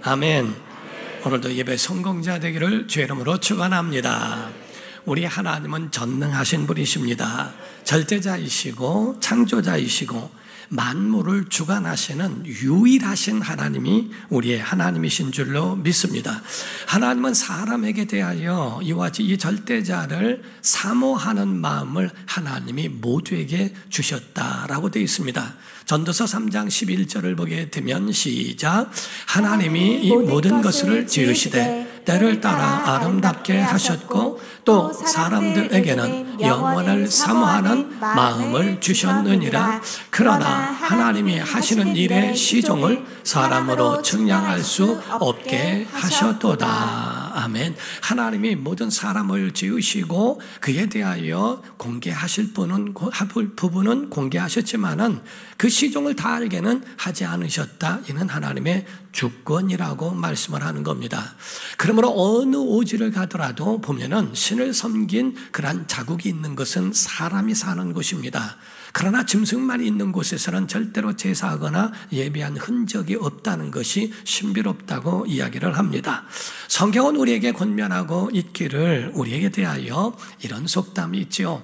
아멘. 오늘도 예배 성공자 되기를 주의 이름으로 축원합니다. 우리 하나님은 전능하신 분이십니다. 절대자이시고 창조자이시고 만물을 주관하시는 유일하신 하나님이 우리의 하나님이신 줄로 믿습니다. 하나님은 사람에게 대하여 이와 같이 이 절대자를 사모하는 마음을 하나님이 모두에게 주셨다라고 되어 있습니다. 전도서 3장 11절을 보게 되면 시작. 하나님이 이 모든 것을 지으시되 때를 따라 아름답게 하셨고 또 사람들에게는 영원을 사모하는 마음을 주셨느니라. 그러나 하나님이 하시는 일의 시종을 사람으로 측량할 수 없게 하셨도다. 아멘. 하나님이 모든 사람을 지으시고 그에 대하여 공개하실 부분은 공개하셨지만은 그 시종을 다 알게는 하지 않으셨다. 이는 하나님의 주권이라고 말씀을 하는 겁니다. 그러므로 어느 오지를 가더라도 보면은 신을 섬긴 그러한 자국이 있는 것은 사람이 사는 곳입니다. 그러나 짐승만 있는 곳에서는 절대로 제사하거나 예배한 흔적이 없다는 것이 신비롭다고 이야기를 합니다. 성경은 우리에게 권면하고 있기를 우리에게 대하여 이런 속담이 있죠.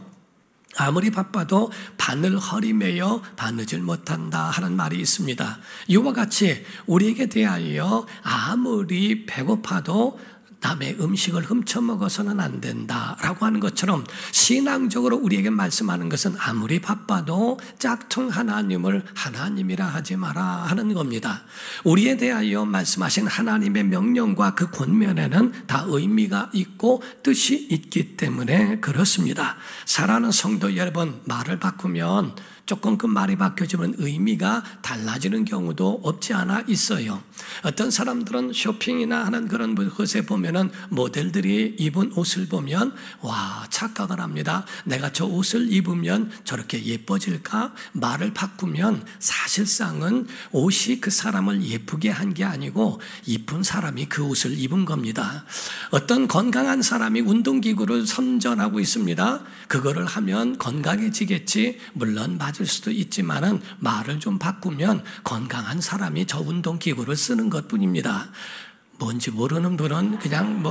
아무리 바빠도 바늘 허리매여 바느질 못한다 하는 말이 있습니다. 이와 같이 우리에게 대하여 아무리 배고파도 남의 음식을 훔쳐먹어서는 안 된다라고 하는 것처럼 신앙적으로 우리에게 말씀하는 것은 아무리 바빠도 짝퉁 하나님을 하나님이라 하지 마라 하는 겁니다. 우리에 대하여 말씀하신 하나님의 명령과 그 권면에는 다 의미가 있고 뜻이 있기 때문에 그렇습니다. 사랑하는 성도 여러분, 말을 바꾸면 조금 그 말이 바뀌어지면 의미가 달라지는 경우도 없지 않아 있어요. 어떤 사람들은 쇼핑이나 하는 그런 곳에 보면은 모델들이 입은 옷을 보면 와, 착각을 합니다. 내가 저 옷을 입으면 저렇게 예뻐질까? 말을 바꾸면 사실상은 옷이 그 사람을 예쁘게 한 게 아니고 이쁜 사람이 그 옷을 입은 겁니다. 어떤 건강한 사람이 운동기구를 선전하고 있습니다. 그거를 하면 건강해지겠지. 물론 맞을 수도 있지만은 말을 좀 바꾸면 건강한 사람이 저 운동기구를 쓰는 것뿐입니다. 뭔지 모르는 분은 그냥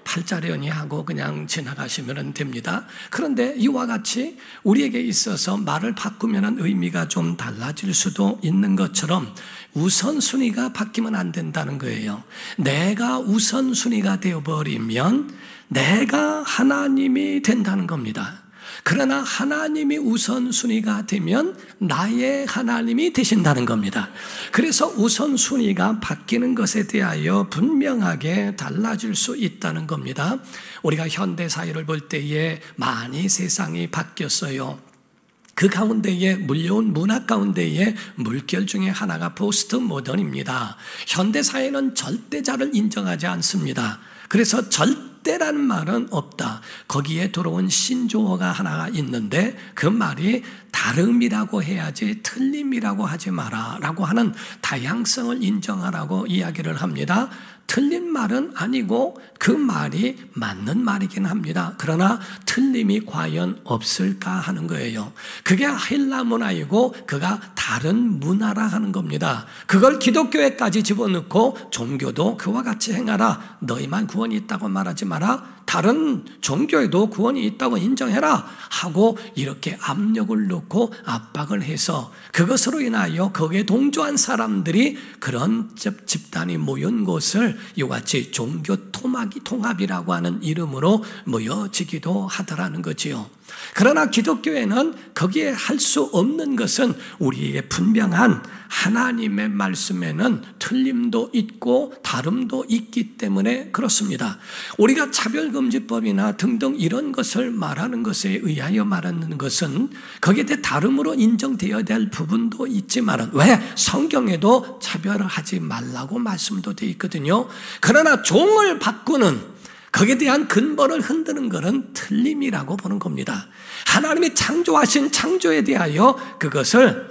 팔자련이 하고 그냥 지나가시면 됩니다. 그런데 이와 같이 우리에게 있어서 말을 바꾸면 의미가 좀 달라질 수도 있는 것처럼 우선순위가 바뀌면 안 된다는 거예요. 내가 우선순위가 되어버리면 내가 하나님이 된다는 겁니다. 그러나 하나님이 우선순위가 되면 나의 하나님이 되신다는 겁니다. 그래서 우선순위가 바뀌는 것에 대하여 분명하게 달라질 수 있다는 겁니다. 우리가 현대사회를 볼 때에 많이 세상이 바뀌었어요. 그 가운데에 물려온 문화 가운데에 물결 중에 하나가 포스트 모던입니다. 현대사회는 절대자를 인정하지 않습니다. 그래서 절대라는 말은 없다. 거기에 들어온 신조어가 하나가 있는데 그 말이 다름이라고 해야지 틀림이라고 하지 마라 라고 하는 다양성을 인정하라고 이야기를 합니다. 틀린 말은 아니고 그 말이 맞는 말이긴 합니다. 그러나 틀림이 과연 없을까 하는 거예요. 그게 헬라 문화이고 그가 다른 문화라 하는 겁니다. 그걸 기독교에까지 집어넣고 종교도 그와 같이 행하라. 너희만 구원이 있다고 말하지 마라. 다른 종교에도 구원이 있다고 인정해라 하고 이렇게 압력을 넣고 압박을 해서 그것으로 인하여 거기에 동조한 사람들이 그런 집단이 모인 곳을 이같이 종교 통합이라고 하는 이름으로 모여지기도 하더라는 거지요. 그러나 기독교에는 거기에 할 수 없는 것은 우리에게 분명한 하나님의 말씀에는 틀림도 있고 다름도 있기 때문에 그렇습니다. 우리가 차별금지법이나 등등 이런 것을 말하는 것에 의하여 말하는 것은 거기에 대해 다름으로 인정되어야 될 부분도 있지만 왜? 성경에도 차별을 하지 말라고 말씀도 되어 있거든요. 그러나 종을 바꾸는 거기에 대한 근본을 흔드는 것은 틀림이라고 보는 겁니다. 하나님이 창조하신 창조에 대하여 그것을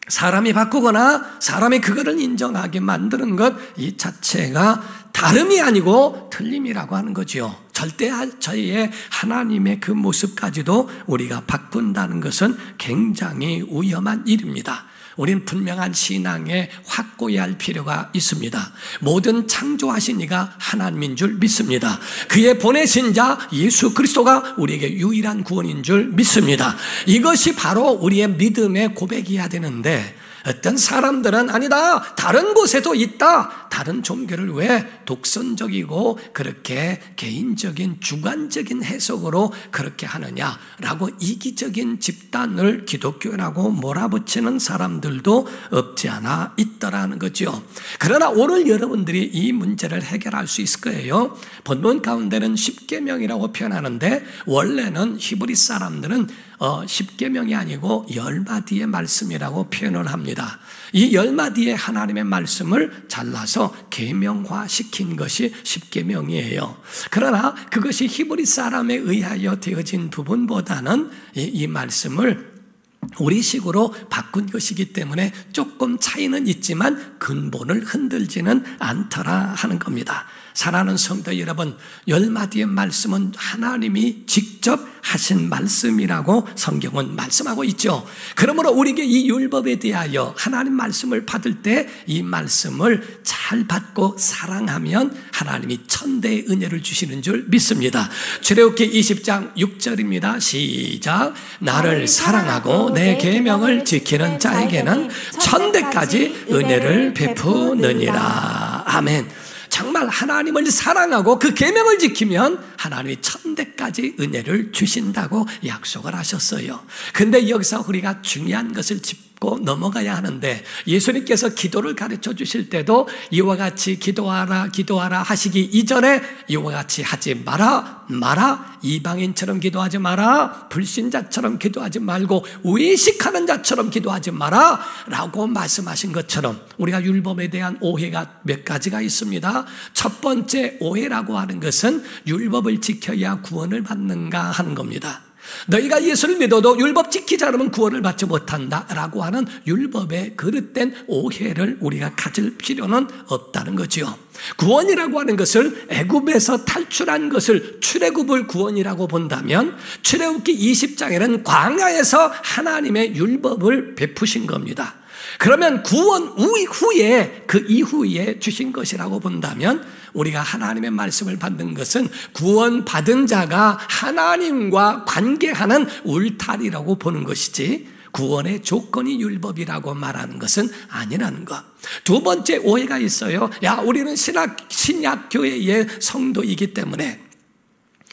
사람이 바꾸거나 사람이 그거를 인정하게 만드는 것 이 자체가 다름이 아니고 틀림이라고 하는 거죠. 절대자의 하나님의 그 모습까지도 우리가 바꾼다는 것은 굉장히 위험한 일입니다. 우리는 분명한 신앙에 확고해야 할 필요가 있습니다. 모든 창조하신 이가 하나님인 줄 믿습니다. 그의 보내신 자 예수 그리스도가 우리에게 유일한 구원인 줄 믿습니다. 이것이 바로 우리의 믿음의 고백이어야 되는데, 어떤 사람들은 아니다, 다른 곳에도 있다, 다른 종교를 왜 독선적이고 그렇게 개인적인 주관적인 해석으로 그렇게 하느냐라고 이기적인 집단을 기독교라고 몰아붙이는 사람들도 없지 않아 있더라는 거죠. 그러나 오늘 여러분들이 이 문제를 해결할 수 있을 거예요. 본문 가운데는 십계명이라고 표현하는데, 원래는 히브리 사람들은 10계명이 아니고 10마디의 말씀이라고 표현을 합니다. 이 10마디의 하나님의 말씀을 잘라서 계명화시킨 것이 10계명이에요. 그러나 그것이 히브리 사람에 의하여 되어진 부분보다는 이 말씀을 우리식으로 바꾼 것이기 때문에 조금 차이는 있지만 근본을 흔들지는 않더라 하는 겁니다. 사랑하는 성도 여러분, 10마디의 말씀은 하나님이 직접 하신 말씀이라고 성경은 말씀하고 있죠. 그러므로 우리에게 이 율법에 대하여 하나님 말씀을 받을 때 이 말씀을 잘 받고 사랑하면 하나님이 천대의 은혜를 주시는 줄 믿습니다. 출애굽기 20장 6절입니다. 시작. 나를 사랑하고 내 계명을 지키는 자에게는 천대까지 은혜를 베푸느니라. 아멘. 정말 하나님을 사랑하고 그 계명을 지키면 하나님이 천대까지 은혜를 주신다고 약속을 하셨어요. 근데 여기서 우리가 중요한 것을 짚고 넘어가야 하는데, 예수님께서 기도를 가르쳐 주실 때도 이와 같이 기도하라 하시기 이전에 이와 같이 하지 마라, 이방인처럼 기도하지 마라, 불신자처럼 기도하지 말고 외식하는 자처럼 기도하지 마라 라고 말씀하신 것처럼, 우리가 율법에 대한 오해가 몇 가지가 있습니다. 첫 번째 오해라고 하는 것은 율법을 지켜야 구원을 받는가 하는 겁니다. 너희가 예수를 믿어도 율법 지키지 않으면 구원을 받지 못한다라고 하는 율법의 그릇된 오해를 우리가 가질 필요는 없다는 거죠. 구원이라고 하는 것을 애굽에서 탈출한 것을 출애굽을 구원이라고 본다면, 출애굽기 20장에는 광야에서 하나님의 율법을 베푸신 겁니다. 그러면 구원 후에, 그 이후에 주신 것이라고 본다면, 우리가 하나님의 말씀을 받는 것은 구원받은 자가 하나님과 관계하는 울타리라고 보는 것이지, 구원의 조건이 율법이라고 말하는 것은 아니라는 것. 두 번째 오해가 있어요. 우리는 신약교회의 성도이기 때문에,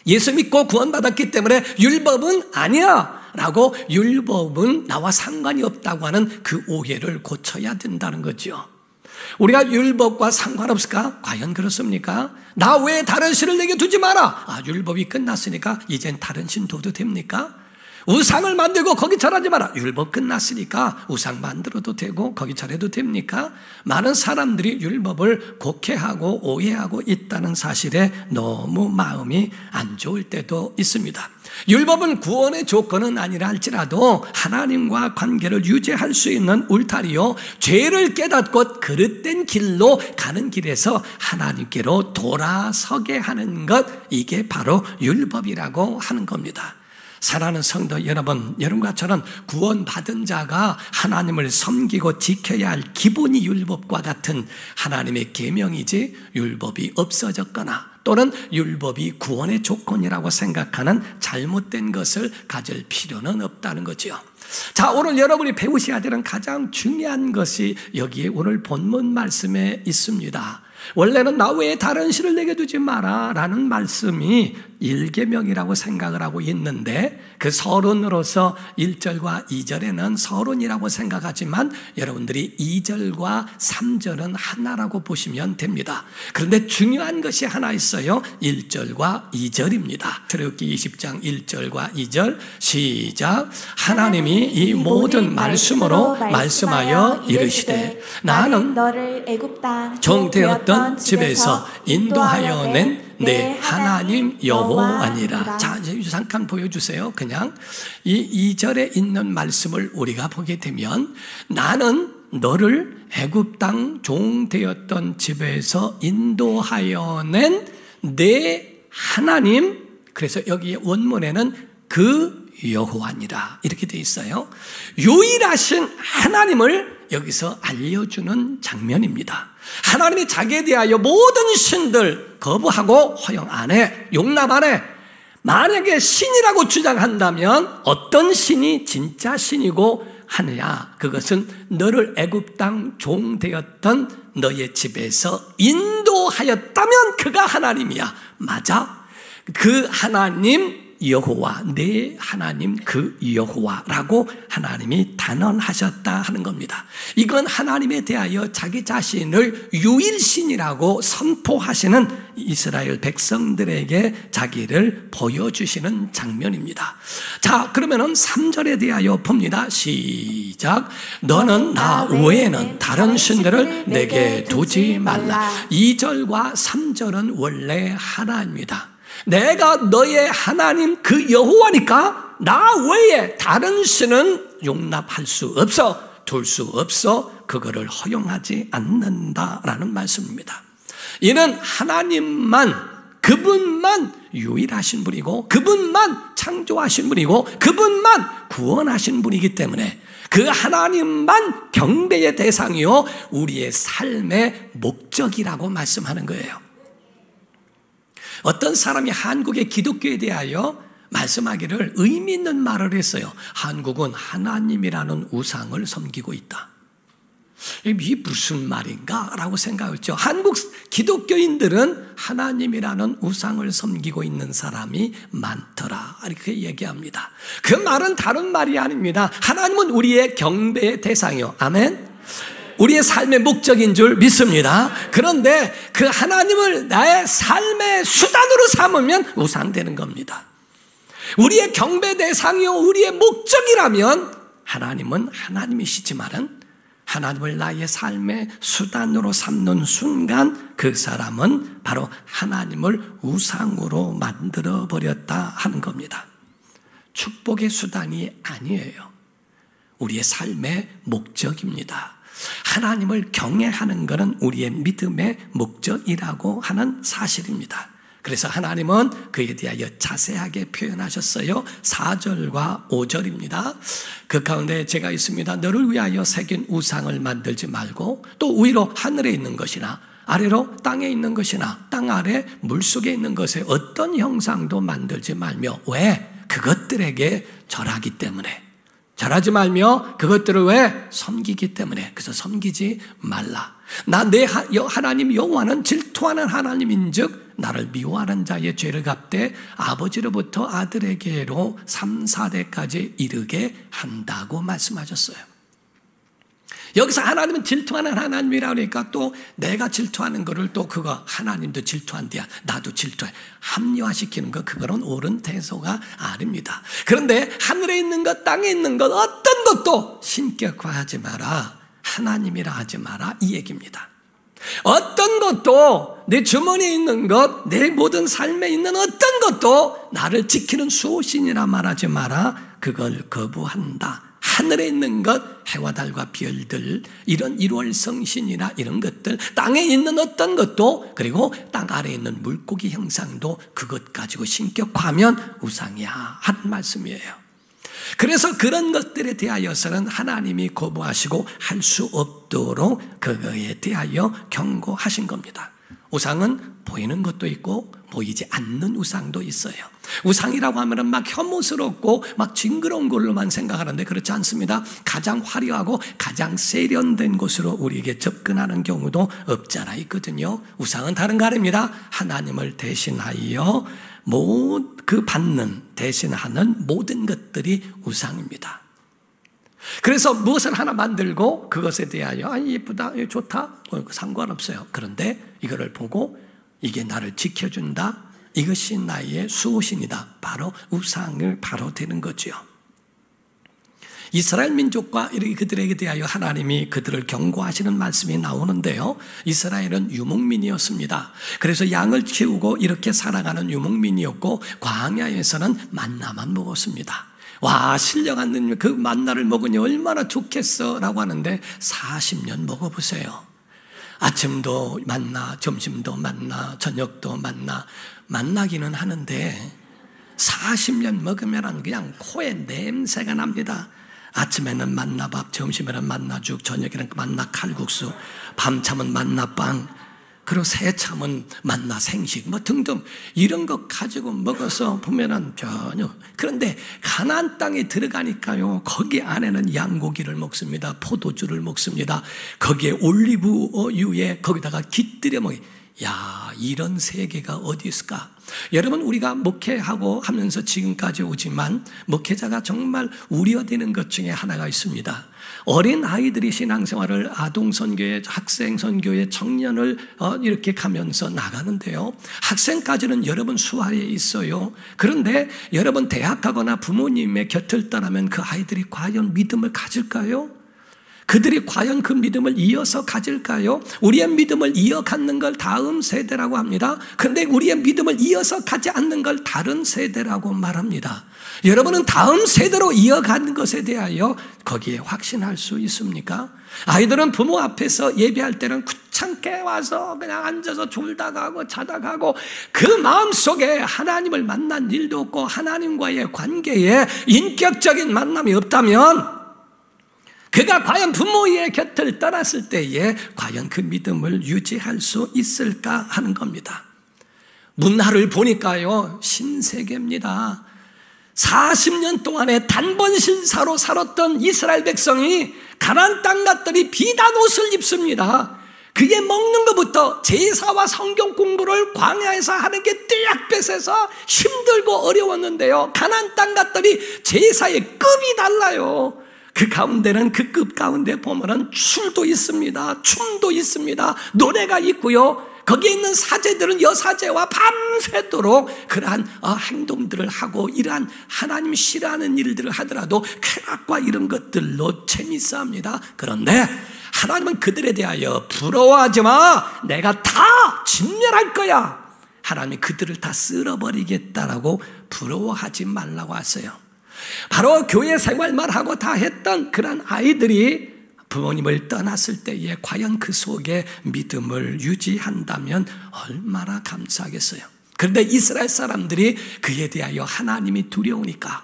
예수 믿고 구원받았기 때문에 율법은 아니야 라고, 율법은 나와 상관이 없다고 하는 그 오해를 고쳐야 된다는 거죠. 우리가 율법과 상관없을까? 과연 그렇습니까? 나 왜 다른 신을 내게 두지 마라. 율법이 끝났으니까 이젠 다른 신 둬도 됩니까? 우상을 만들고 거기 절하지 마라. 율법 끝났으니까 우상 만들어도 되고 거기 절해도 됩니까? 많은 사람들이 율법을 곡해하고 오해하고 있다는 사실에 너무 마음이 안 좋을 때도 있습니다. 율법은 구원의 조건은 아니라 할지라도 하나님과 관계를 유지할 수 있는 울타리요, 죄를 깨닫고 그릇된 길로 가는 길에서 하나님께로 돌아서게 하는 것, 이게 바로 율법이라고 하는 겁니다. 사랑하는 성도 여러분, 여러분과 저는 구원받은 자가 하나님을 섬기고 지켜야 할 기본이 율법과 같은 하나님의 계명이지, 율법이 없어졌거나 또는 율법이 구원의 조건이라고 생각하는 잘못된 것을 가질 필요는 없다는 거죠. 자, 오늘 여러분이 배우셔야 되는 가장 중요한 것이 여기에 오늘 본문 말씀에 있습니다. 원래는 나 외에 다른 신을 내게 두지 마라 라는 말씀이 1계명이라고 생각을 하고 있는데, 그 서론으로서 1절과 2절에는 서론이라고 생각하지만 여러분들이 2절과 3절은 하나라고 보시면 됩니다. 그런데 중요한 것이 하나 있어요. 1절과 2절입니다. 출애굽기 20장 1절과 2절 시작. 하나님이 이 모든 말씀으로 말씀하여 이르시되 나는 너를 애굽 땅 종 되었던 집에서 인도하여 낸 내 하나님 여호와니라. 자, 이제 잠깐 보여주세요. 그냥 이 2절에 있는 말씀을 우리가 보게 되면, 나는 너를 애굽 땅 종 되었던 집에서 인도하여 낸 내 하나님, 그래서 여기 원문에는 그 여호와니라 이렇게 돼 있어요. 유일하신 하나님을 여기서 알려주는 장면입니다. 하나님이 자기에 대하여 모든 신들 거부하고 허용 안 해, 용납 안 해. 만약에 신이라고 주장한다면 어떤 신이 진짜 신이고 하느냐? 그것은 너를 애굽 땅 종 되었던 너의 집에서 인도하였다면 그가 하나님이야. 맞아. 그 하나님 여호와, 내 하나님 그 여호와라고 하나님이 단언하셨다 하는 겁니다. 이건 하나님에 대하여 자기 자신을 유일신이라고 선포하시는 이스라엘 백성들에게 자기를 보여주시는 장면입니다. 자, 그러면은 3절에 대하여 봅니다. 시작. 너는 나 외에는 다른 신들을 내게 두지 말라. 2절과 3절은 원래 하나입니다. 내가 너의 하나님 그 여호와니까 나 외에 다른 신은 용납할 수 없어, 둘 수 없어, 그거를 허용하지 않는다라는 말씀입니다. 이는 하나님만, 그분만 유일하신 분이고 그분만 창조하신 분이고 그분만 구원하신 분이기 때문에 그 하나님만 경배의 대상이요 우리의 삶의 목적이라고 말씀하는 거예요. 어떤 사람이 한국의 기독교에 대하여 말씀하기를 의미 있는 말을 했어요. 한국은 하나님이라는 우상을 섬기고 있다. 이게 무슨 말인가? 라고 생각했죠. 한국 기독교인들은 하나님이라는 우상을 섬기고 있는 사람이 많더라. 이렇게 얘기합니다. 그 말은 다른 말이 아닙니다. 하나님은 우리의 경배의 대상이요. 아멘. 우리의 삶의 목적인 줄 믿습니다. 그런데 그 하나님을 나의 삶의 수단으로 삼으면 우상되는 겁니다. 우리의 경배 대상이요 우리의 목적이라면 하나님은 하나님이시지만은 하나님을 나의 삶의 수단으로 삼는 순간 그 사람은 바로 하나님을 우상으로 만들어버렸다 하는 겁니다. 축복의 수단이 아니에요. 우리의 삶의 목적입니다. 하나님을 경외하는 것은 우리의 믿음의 목적이라고 하는 사실입니다. 그래서 하나님은 그에 대하여 자세하게 표현하셨어요. 4절과 5절입니다. 그 가운데 제가 있습니다. 너를 위하여 새긴 우상을 만들지 말고 또 위로 하늘에 있는 것이나 아래로 땅에 있는 것이나 땅 아래 물속에 있는 것에 어떤 형상도 만들지 말며 왜? 그것들에게 절하기 때문에 절하지 말며 그것들을 왜? 섬기기 때문에. 그래서 섬기지 말라. 나 내 하나님 여호와는 질투하는 하나님인 즉 나를 미워하는 자의 죄를 갚되 아버지로부터 아들에게로 3, 4대까지 이르게 한다고 말씀하셨어요. 여기서 하나님은 질투하는 하나님이라고 하니까 또 내가 질투하는 거를 또 그거 하나님도 질투한대야 나도 질투해 합리화시키는 거 그거는 옳은 태도가 아닙니다. 그런데 하늘에 있는 것 땅에 있는 것 어떤 것도 신격화하지 마라. 하나님이라 하지 마라 이 얘기입니다. 어떤 것도 내 주머니에 있는 것 내 모든 삶에 있는 어떤 것도 나를 지키는 수호신이라 말하지 마라. 그걸 거부한다. 하늘에 있는 것, 해와 달과 별들, 이런 일월성신이나 이런 것들, 땅에 있는 어떤 것도, 그리고 땅 아래에 있는 물고기 형상도 그것 가지고 신격화하면 우상이야 하는 말씀이에요. 그래서 그런 것들에 대하여서는 하나님이 거부하시고 할 수 없도록 그거에 대하여 경고하신 겁니다. 우상은 보이는 것도 있고 보이지 않는 우상도 있어요. 우상이라고 하면 막 혐오스럽고 막 징그러운 걸로만 생각하는데 그렇지 않습니다. 가장 화려하고 가장 세련된 곳으로 우리에게 접근하는 경우도 없지 않아 있거든요. 우상은 다른 거 아닙니다. 하나님을 대신하여 그 받는 대신하는 모든 것들이 우상입니다. 그래서 무엇을 하나 만들고 그것에 대하여 예쁘다, 좋다, 상관없어요. 그런데 이거를 보고 이게 나를 지켜준다, 이것이 나의 수호신이다. 바로 우상을 바로 되는 거죠. 이스라엘 민족과 그들에게 대하여 하나님이 그들을 경고하시는 말씀이 나오는데요. 이스라엘은 유목민이었습니다. 그래서 양을 키우고 이렇게 살아가는 유목민이었고 광야에서는 만나만 먹었습니다. 와, 신령한 그 만나를 먹으니 얼마나 좋겠어 라고 하는데 40년 먹어보세요. 아침도 만나, 점심도 만나, 저녁도 만나. 만나기는 하는데 40년 먹으면 그냥 코에 냄새가 납니다. 아침에는 만나밥, 점심에는 만나죽, 저녁에는 만나 칼국수, 밤참은 만나빵, 그리고 새참은 만나 생식 뭐 등등 이런 것 가지고 먹어서 보면은 전혀. 그런데 가나안 땅에 들어가니까요, 거기 안에는 양고기를 먹습니다. 포도주를 먹습니다. 거기에 올리브유에 거기다가 깃들여 먹이. 야, 이런 세계가 어디 있을까? 여러분, 우리가 목회하고 하면서 지금까지 오지만 목회자가 정말 우려되는 것 중에 하나가 있습니다. 어린 아이들이 신앙생활을 아동선교회, 학생선교회, 청년을 이렇게 가면서 나가는데요, 학생까지는 여러분 수하에 있어요. 그런데 여러분 대학 가거나 부모님의 곁을 떠나면 그 아이들이 과연 믿음을 가질까요? 그들이 과연 그 믿음을 이어서 가질까요? 우리의 믿음을 이어가는 걸 다음 세대라고 합니다. 그런데 우리의 믿음을 이어서 가지 않는 걸 다른 세대라고 말합니다. 여러분은 다음 세대로 이어가는 것에 대하여 거기에 확신할 수 있습니까? 아이들은 부모 앞에서 예배할 때는 귀찮게 와서 그냥 앉아서 졸다 가고 자다 가고 그 마음속에 하나님을 만난 일도 없고 하나님과의 관계에 인격적인 만남이 없다면 그가 과연 부모의 곁을 떠났을 때에 과연 그 믿음을 유지할 수 있을까 하는 겁니다. 문화를 보니까요, 신세계입니다. 40년 동안에 단번 신사로 살았던 이스라엘 백성이 가나안 땅 갔더니 비단 옷을 입습니다. 그게 먹는 것부터 제사와 성경 공부를 광야에서 하는 게 떼약볕에서 힘들고 어려웠는데요, 가나안 땅 갔더니 제사의 급이 달라요. 그 가운데는 그 급 가운데 보면은 술도 있습니다. 춤도 있습니다. 노래가 있고요. 거기에 있는 사제들은 여사제와 밤새도록 그러한 행동들을 하고 이러한 하나님 싫어하는 일들을 하더라도 쾌락과 이런 것들로 재밌어합니다. 그런데 하나님은 그들에 대하여 부러워하지 마. 내가 다 진멸할 거야. 하나님이 그들을 다 쓸어버리겠다라고 부러워하지 말라고 하세요. 바로 교회 생활만 하고 다 했던 그런 아이들이 부모님을 떠났을 때에 과연 그 속에 믿음을 유지한다면 얼마나 감사하겠어요. 그런데 이스라엘 사람들이 그에 대하여 하나님이 두려우니까,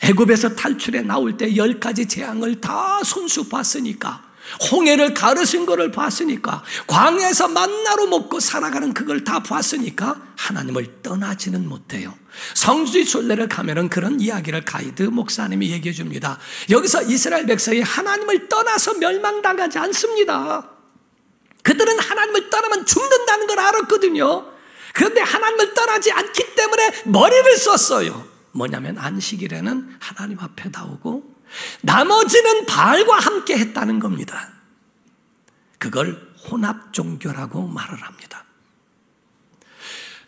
애굽에서 탈출해 나올 때 10가지 재앙을 다 손수 봤으니까, 홍해를 가르신 것을 봤으니까, 광야에서 만나로 먹고 살아가는 그걸 다 봤으니까 하나님을 떠나지는 못해요. 성지 순례를 가면은 그런 이야기를 가이드 목사님이 얘기해 줍니다. 여기서 이스라엘 백성이 하나님을 떠나서 멸망당하지 않습니다. 그들은 하나님을 떠나면 죽는다는 걸 알았거든요. 그런데 하나님을 떠나지 않기 때문에 머리를 썼어요. 뭐냐면 안식일에는 하나님 앞에 나오고 나머지는 바알과 함께 했다는 겁니다. 그걸 혼합 종교라고 말을 합니다.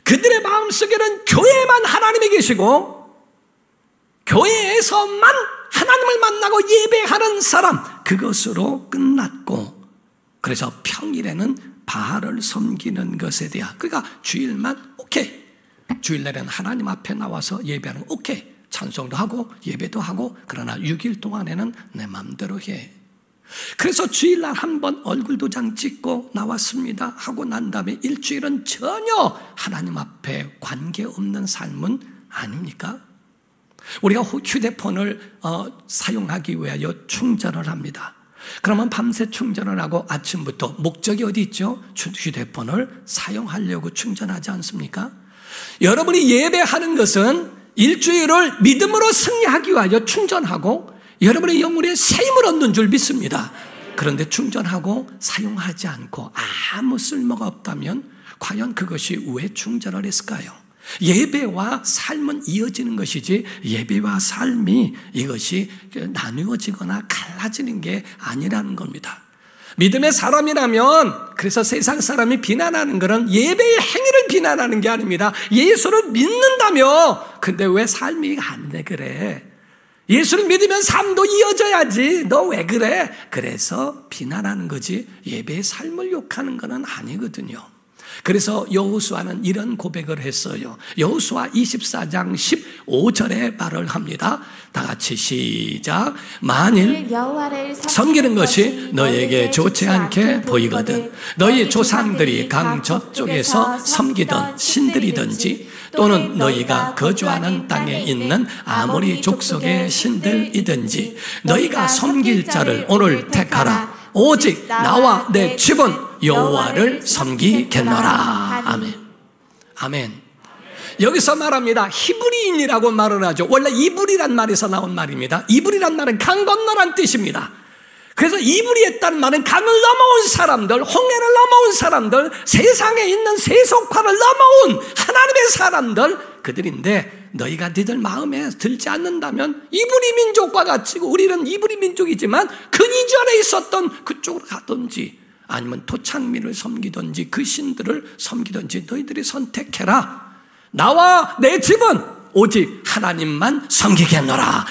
그들의 마음속에는 교회만 하나님이 계시고 교회에서만 하나님을 만나고 예배하는 사람, 그것으로 끝났고, 그래서 평일에는 바알을 섬기는 것에 대한, 그러니까 주일만 오케이, 주일날에는 하나님 앞에 나와서 예배하는 오케이, 찬송도 하고 예배도 하고, 그러나 6일 동안에는 내 마음대로 해. 그래서 주일날 한번 얼굴 도장 찍고 나왔습니다 하고 난 다음에 일주일은 전혀 하나님 앞에 관계없는 삶은 아닙니까? 우리가 휴대폰을 사용하기 위하여 충전을 합니다. 그러면 밤새 충전을 하고 아침부터 목적이 어디 있죠? 휴대폰을 사용하려고 충전하지 않습니까? 여러분이 예배하는 것은 일주일을 믿음으로 승리하기 위하여 충전하고 여러분의 영혼에 새 힘을 얻는 줄 믿습니다. 그런데 충전하고 사용하지 않고 아무 쓸모가 없다면 과연 그것이 왜 충전을 했을까요? 예배와 삶은 이어지는 것이지 예배와 삶이 이것이 나누어지거나 갈라지는 게 아니라는 겁니다. 믿음의 사람이라면, 그래서 세상 사람이 비난하는 것은 예배의 행위를 비난하는 게 아닙니다. 예수를 믿는다며 근데 왜 삶이 안 돼 그래? 예수를 믿으면 삶도 이어져야지. 너 왜 그래? 그래서 비난하는 거지 예배의 삶을 욕하는 건 아니거든요. 그래서 여호수아는 이런 고백을 했어요. 여호수아 24장 15절에 말을 합니다. 다 같이 시작. 만일 섬기는 것이 너에게 좋지 않게 보이거든 너희 조상들이 강 저쪽에서 섬기던 신들이든지 또는 너희가 거주하는 땅에 있는 아모리 족속의 신들이든지 너희가 섬길 자를 오늘 택하라. 오직 나와 내 집은 여호와를 섬기겠노라. 아멘. 아멘. 여기서 말합니다. 히브리인이라고 말을 하죠. 원래 이불이란 말에서 나온 말입니다. 이불이란 말은 강 건너란 뜻입니다. 그래서 이불이었다는 말은 강을 넘어온 사람들, 홍해를 넘어온 사람들, 세상에 있는 세속화를 넘어온 하나님의 사람들, 그들인데 너희가 너희들 마음에 들지 않는다면 이불이 민족과 같이, 우리는 이불이 민족이지만 그 이전에 있었던 그쪽으로 가든지 아니면 토착민을 섬기든지 그 신들을 섬기든지 너희들이 선택해라. 나와 내 집은 오직 하나님만 섬기겠노라.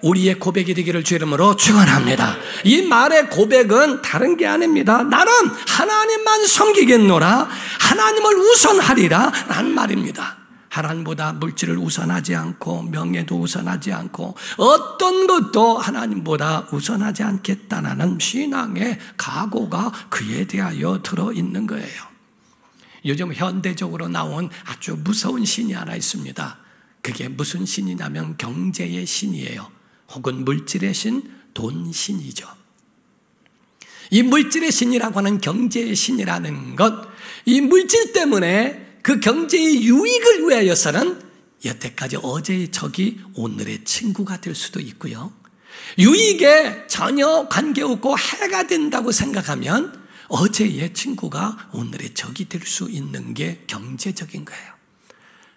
우리의 고백이 되기를 주 이름으로 축원합니다. 이 말의 고백은 다른 게 아닙니다. 나는 하나님만 섬기겠노라, 하나님을 우선하리라 라는 말입니다. 하나님보다 물질을 우선하지 않고 명예도 우선하지 않고 어떤 것도 하나님보다 우선하지 않겠다는 신앙의 각오가 그에 대하여 들어있는 거예요. 요즘 현대적으로 나온 아주 무서운 신이 하나 있습니다. 그게 무슨 신이냐면 경제의 신이에요. 혹은 물질의 신, 돈 신이죠. 이 물질의 신이라고 하는 경제의 신이라는 것, 이 물질 때문에 그 경제의 유익을 위하여서는 여태까지 어제의 적이 오늘의 친구가 될 수도 있고요. 유익에 전혀 관계없고 해가 된다고 생각하면 어제의 친구가 오늘의 적이 될 수 있는 게 경제적인 거예요.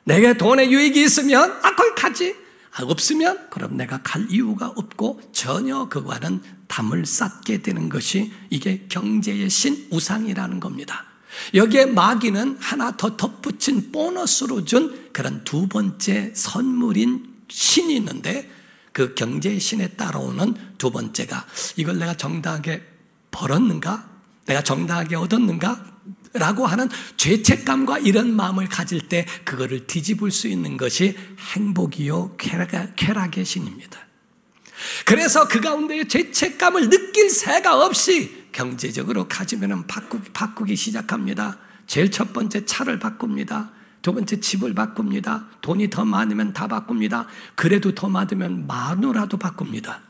내게 돈의 유익이 있으면 거기 가지. 없으면 그럼 내가 갈 이유가 없고 전혀 그와는 담을 쌓게 되는 것이 이게 경제의 신, 우상이라는 겁니다. 여기에 마귀는 하나 더 덧붙인 보너스로 준 그런 두 번째 선물인 신이 있는데 그 경제의 신에 따라오는 두 번째가 이걸 내가 정당하게 벌었는가? 내가 정당하게 얻었는가? 라고 하는 죄책감과 이런 마음을 가질 때 그거를 뒤집을 수 있는 것이 행복이요 쾌락의 신입니다. 그래서 그 가운데 죄책감을 느낄 새가 없이 경제적으로 가지면 바꾸기 시작합니다. 제일 첫 번째 차를 바꿉니다. 두 번째 집을 바꿉니다. 돈이 더 많으면 다 바꿉니다. 그래도 더 많으면 마누라도 바꿉니다.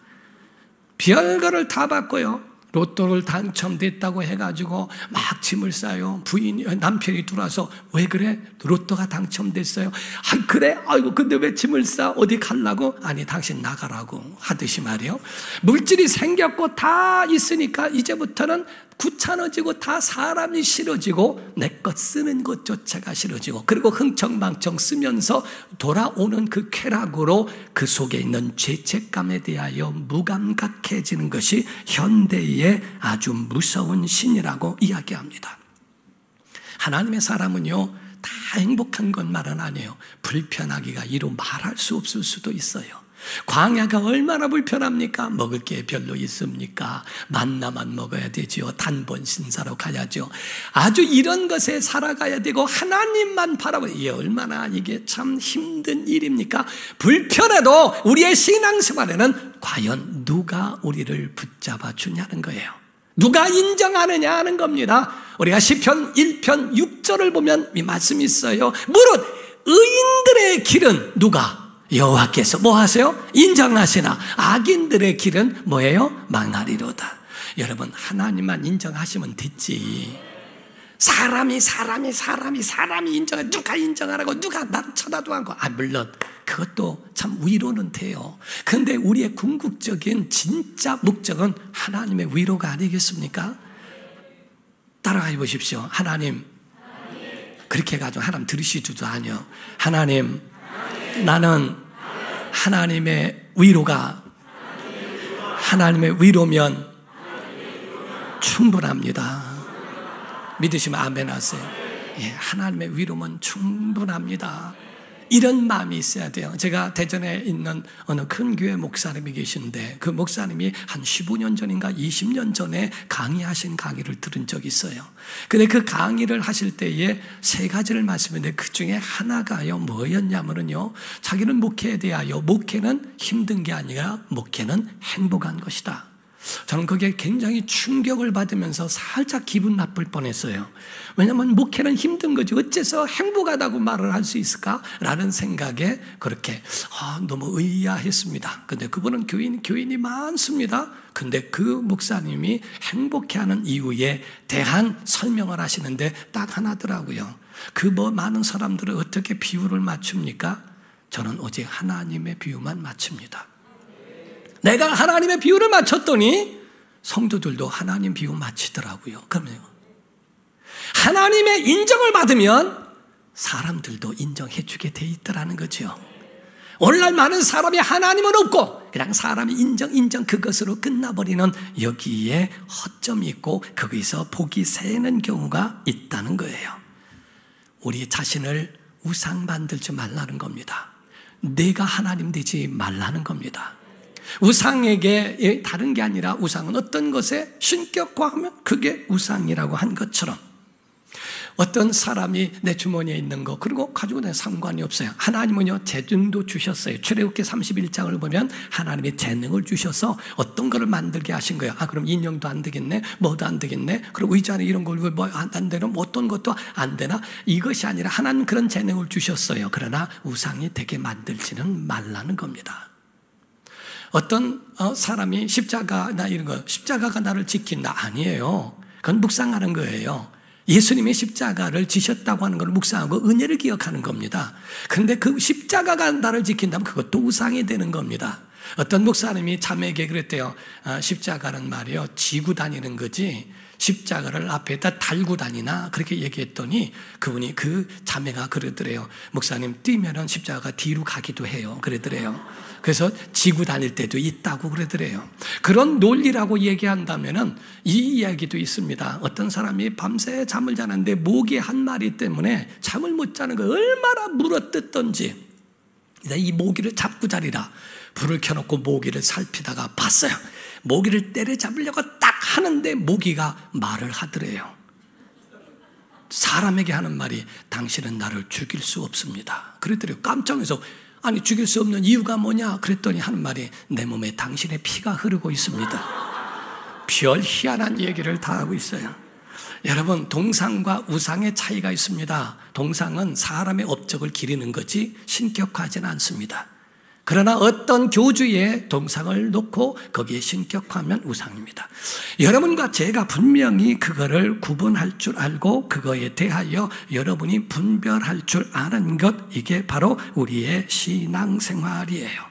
별거를 다 바꿔요. 로또를 당첨됐다고 해가지고 막 짐을 싸요. 남편이 들어와서 왜 그래? 로또가 당첨됐어요. 그래? 아이고 근데 왜 짐을 싸? 어디 가려고? 아니 당신 나가라고 하듯이 말이요. 물질이 생겼고 다 있으니까 이제부터는 귀찮아지고 다 사람이 싫어지고 내 것 쓰는 것조차가 싫어지고 그리고 흥청망청 쓰면서 돌아오는 그 쾌락으로 그 속에 있는 죄책감에 대하여 무감각해지는 것이 현대의 아주 무서운 신이라고 이야기합니다. 하나님의 사람은요 다 행복한 것만은 아니에요. 불편하기가 이루 말할 수 없을 수도 있어요. 광야가 얼마나 불편합니까? 먹을 게 별로 있습니까? 만나만 먹어야 되죠. 단번 신사로 가야죠. 아주 이런 것에 살아가야 되고 하나님만 바라보고 이게 얼마나 이게 참 힘든 일입니까? 불편해도 우리의 신앙생활에는 과연 누가 우리를 붙잡아 주냐는 거예요. 누가 인정하느냐 하는 겁니다. 우리가 시편 1편 6절을 보면 이 말씀이 있어요. 무릇 의인들의 길은 누가? 여호와께서 뭐 하세요? 인정하시나 악인들의 길은 뭐예요? 망하리로다. 여러분 하나님만 인정하시면 됐지. 사람이 인정해. 누가 인정하라고 누가 나 쳐다도 않고. 물론 그것도 참 위로는 돼요. 그런데 우리의 궁극적인 진짜 목적은 하나님의 위로가 아니겠습니까? 따라가 보십시오. 하나님 그렇게 해가지고 하나님 들으시지도 않아요. 하나님 나는 하나님의 위로가 하나님의 위로면 충분합니다. 믿으시면 아멘 하세요. 예, 하나님의 위로면 충분합니다. 이런 마음이 있어야 돼요. 제가 대전에 있는 어느 큰 교회 목사님이 계신데 그 목사님이 한 15년 전인가 20년 전에 강의하신 강의를 들은 적이 있어요. 근데 그 강의를 하실 때에 세 가지를 말씀했는데 그 중에 하나가요 뭐였냐면요, 자기는 목회에 대하여 목회는 힘든 게 아니라 목회는 행복한 것이다. 저는 그게 굉장히 충격을 받으면서 살짝 기분 나쁠 뻔했어요. 왜냐하면 목회는 힘든 거지 어째서 행복하다고 말을 할 수 있을까? 라는 생각에 그렇게 너무 의아했습니다. 근데 그분은 교인이 많습니다. 근데 그 목사님이 행복해하는 이유에 대한 설명을 하시는데 딱 하나더라고요. 그 많은 사람들을 어떻게 비유를 맞춥니까? 저는 오직 하나님의 비유만 맞춥니다. 내가 하나님의 비유를 맞췄더니 성도들도 하나님 비유 맞히더라고요. 그러면 하나님의 인정을 받으면 사람들도 인정해 주게 돼 있더라는 거죠. 오늘날 많은 사람이 하나님은 없고 그냥 사람이 인정 그것으로 끝나버리는 여기에 허점이 있고 거기서 복이 새는 경우가 있다는 거예요. 우리 자신을 우상 만들지 말라는 겁니다. 내가 하나님 되지 말라는 겁니다. 우상에게 다른 게 아니라 우상은 어떤 것에 신격화하면 그게 우상이라고 한 것처럼 어떤 사람이 내 주머니에 있는 거 그리고 가지고 다니는 상관이 없어요. 하나님은요 재능도 주셨어요. 출애굽기 31장을 보면 하나님이 재능을 주셔서 어떤 거를 만들게 하신 거예요. 그럼 인형도 안 되겠네, 뭐도 안 되겠네, 그리고 의자는 이런 걸 뭐 안 되나, 어떤 것도 안 되나. 이것이 아니라 하나님 그런 재능을 주셨어요. 그러나 우상이 되게 만들지는 말라는 겁니다. 어떤 사람이 십자가나 이런 거, 십자가가 나를 지킨다. 아니에요. 그건 묵상하는 거예요. 예수님이 십자가를 지셨다고 하는 걸 묵상하고 은혜를 기억하는 겁니다. 그런데 그 십자가가 나를 지킨다면 그것도 우상이 되는 겁니다. 어떤 목사님이 자매에게 그랬대요. 십자가는 말이요 지고 다니는 거지 십자가를 앞에다 달고 다니나, 그렇게 얘기했더니 그분이 그 자매가 그러더래요. 목사님 뛰면은 십자가가 뒤로 가기도 해요. 그러더래요. 그래서 지고 다닐 때도 있다고 그러더래요. 그런 논리라고 얘기한다면은 이 이야기도 있습니다. 어떤 사람이 밤새 잠을 자는데 모기 한 마리 때문에 잠을 못 자는 거 얼마나 물어뜯던지 이 모기를 잡고 자리라 불을 켜놓고 모기를 살피다가 봤어요. 모기를 때려잡으려고 딱 하는데 모기가 말을 하더래요. 사람에게 하는 말이 당신은 나를 죽일 수 없습니다. 그랬더래요. 깜짝 놀라서 아니 죽일 수 없는 이유가 뭐냐 그랬더니 하는 말이 내 몸에 당신의 피가 흐르고 있습니다. 별 희한한 얘기를 다 하고 있어요. 여러분, 동상과 우상의 차이가 있습니다. 동상은 사람의 업적을 기리는 거지 신격화하지는 않습니다. 그러나 어떤 교주의 동상을 놓고 거기에 신격화하면 우상입니다. 여러분과 제가 분명히 그거를 구분할 줄 알고 그거에 대하여 여러분이 분별할 줄 아는 것, 이게 바로 우리의 신앙생활이에요.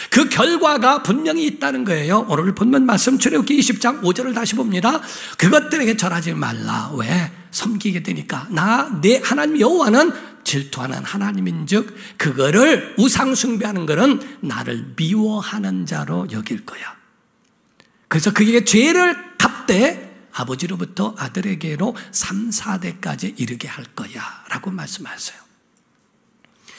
그 결과가 분명히 있다는 거예요. 오늘 본문 말씀 출애굽기 20장 5절을 다시 봅니다. 그것들에게 절하지 말라. 왜? 섬기게 되니까. 내 하나님 여호와는 질투하는 하나님인즉 그거를 우상 숭배하는 것은 나를 미워하는 자로 여길 거야. 그래서 그게 죄를 갚되 아버지로부터 아들에게로 3, 4대까지 이르게 할 거야 라고 말씀하세요.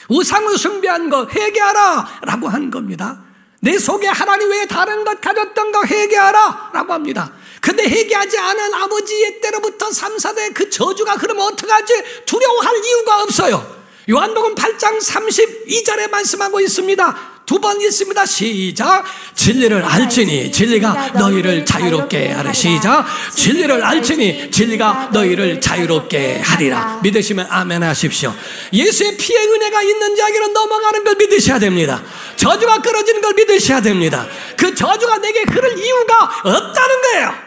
우상을 숭배한 거 회개하라 라고 하는 겁니다. 내 속에 하나님 외에 다른 것 가졌던 거 회개하라 라고 합니다. 근데 회개하지 않은 아버지의 때로부터 3, 4대 그 저주가 그러면 어떡하지? 두려워할 이유가 없어요. 요한복음 8장 32절에 말씀하고 있습니다. 두 번 있습니다. 시작. 진리를 알지니 진리가 너희를 자유롭게 하라. 시작. 진리를 알지니 진리가 너희를 자유롭게 하리라. 믿으시면 아멘 하십시오. 예수의 피의 은혜가 있는 자에게는 넘어가는 걸 믿으셔야 됩니다. 저주가 끊어지는 걸 믿으셔야 됩니다. 그 저주가 내게 흐를 이유가 없다는 거예요.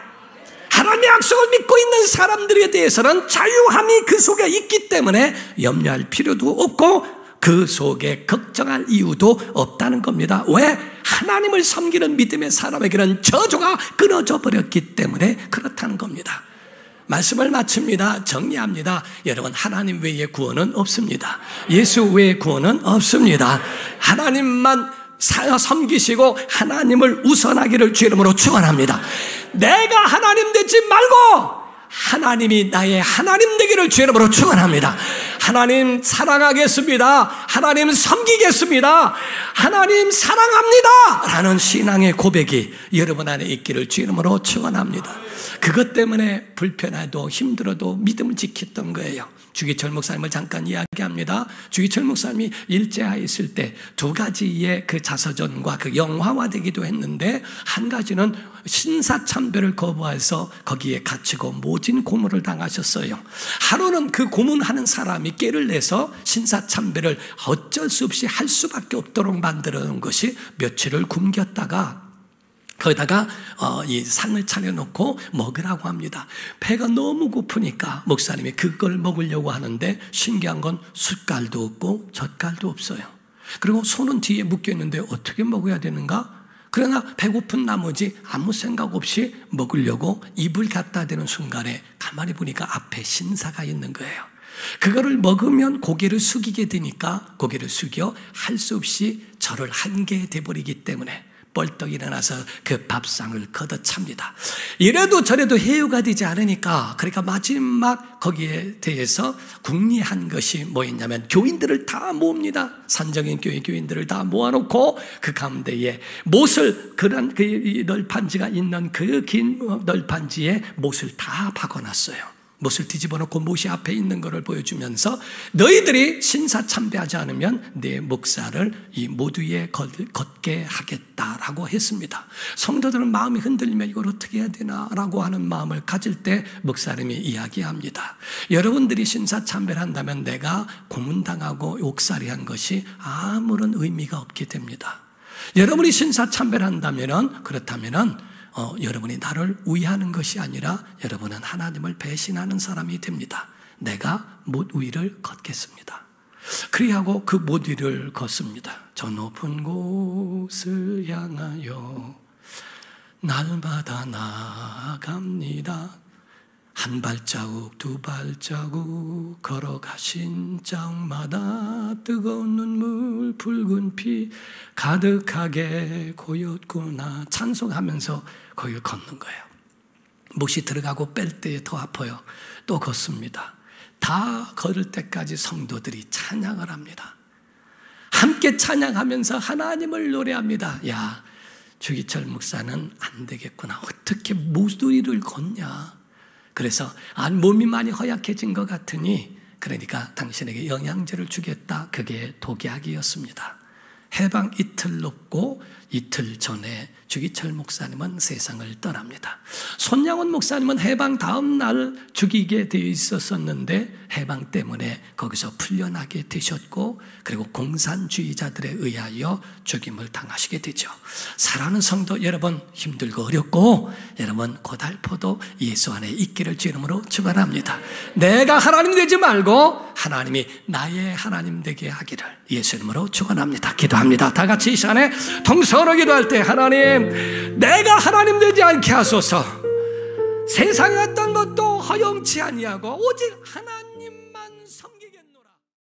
하나님의 약속을 믿고 있는 사람들에 대해서는 자유함이 그 속에 있기 때문에 염려할 필요도 없고 그 속에 걱정할 이유도 없다는 겁니다. 왜? 하나님을 섬기는 믿음의 사람에게는 저주가 끊어져 버렸기 때문에 그렇다는 겁니다. 말씀을 마칩니다. 정리합니다. 여러분, 하나님 외에 구원은 없습니다. 예수 외에 구원은 없습니다. 하나님만 섬기시고 하나님을 우선하기를 주 이름으로 축원합니다. 내가 하나님 되지 말고 하나님이 나의 하나님 되기를 주 이름으로 축원합니다. 하나님 사랑하겠습니다, 하나님 섬기겠습니다, 하나님 사랑합니다 라는 신앙의 고백이 여러분 안에 있기를 주 이름으로 축원합니다. 그것 때문에 불편해도 힘들어도 믿음을 지켰던 거예요. 주기철 목사님을 잠깐 이야기합니다. 주기철 목사님이 일제하에 있을 때 두 가지의 그 자서전과 그 영화화되기도 했는데, 한 가지는 신사참배를 거부해서 거기에 갇히고 모진 고문을 당하셨어요. 하루는 그 고문하는 사람이 깨를 내서 신사참배를 어쩔 수 없이 할 수밖에 없도록 만들어 놓은 것이 며칠을 굶겼다가 거기다가 이 상을 차려놓고 먹으라고 합니다. 배가 너무 고프니까 목사님이 그걸 먹으려고 하는데 신기한 건 숟갈도 없고 젓갈도 없어요. 그리고 손은 뒤에 묶여있는데 어떻게 먹어야 되는가? 그러나 배고픈 나머지 아무 생각 없이 먹으려고 입을 갖다 대는 순간에 가만히 보니까 앞에 신사가 있는 거예요. 그거를 먹으면 고개를 숙이게 되니까 고개를 숙여 할 수 없이 절을 하게 돼버리기 때문에 벌떡 일어나서 그 밥상을 걷어찹니다. 이래도 저래도 해유가 되지 않으니까, 그러니까 마지막 거기에 대해서 궁리한 것이 뭐였냐면 교인들을 다 모읍니다. 산적인 교회 교인들을 다 모아놓고 그 가운데에 못을, 그런 그 널판지가 있는 그 긴 널판지에 못을 다 박아놨어요. 못을 뒤집어 놓고 못이 앞에 있는 것을 보여주면서 너희들이 신사참배하지 않으면 내 목사를 이 못 위에 걷게 하겠다라고 했습니다. 성도들은 마음이 흔들리면 이걸 어떻게 해야 되나라고 하는 마음을 가질 때 목사님이 이야기합니다. 여러분들이 신사참배를 한다면 내가 고문당하고 옥살이한 것이 아무런 의미가 없게 됩니다. 여러분이 신사참배를 한다면, 그렇다면 여러분이 나를 위하는 것이 아니라 여러분은 하나님을 배신하는 사람이 됩니다. 내가 못 위를 걷겠습니다. 그리하고 그 못 위를 걷습니다. 저 높은 곳을 향하여 날마다 나아갑니다. 한 발자국 두 발자국 걸어가신 자마다 뜨거운 눈물 붉은 피 가득하게 고였구나 찬송하면서 거기를 걷는 거예요. 못이 들어가고 뺄 때 더 아파요. 또 걷습니다. 다 걸을 때까지 성도들이 찬양을 합니다. 함께 찬양하면서 하나님을 노래합니다. 야, 주기철 목사는 안 되겠구나. 어떻게 모두리를 걷냐. 그래서 몸이 많이 허약해진 것 같으니 그러니까 당신에게 영양제를 주겠다. 그게 독약이었습니다. 해방 이틀 넘고 이틀 전에 주기철 목사님은 세상을 떠납니다. 손양원 목사님은 해방 다음 날 죽이게 되어 있었는데 해방 때문에 거기서 풀려나게 되셨고, 그리고 공산주의자들에 의하여 죽임을 당하시게 되죠. 사랑하는 성도 여러분, 힘들고 어렵고 여러분 고달퍼도 예수 안에 있기를 주 이름으로 축원합니다. 내가 하나님 되지 말고 하나님이 나의 하나님 되게 하기를 예수 이름으로 축원합니다. 기도합니다. 다 같이 이 시간에 동서로 기도할 때, 하나님 내가 하나님 되지 않게 하소서. 세상의 어떤 것도 허용치 아니하고 오직 하나님만 섬기는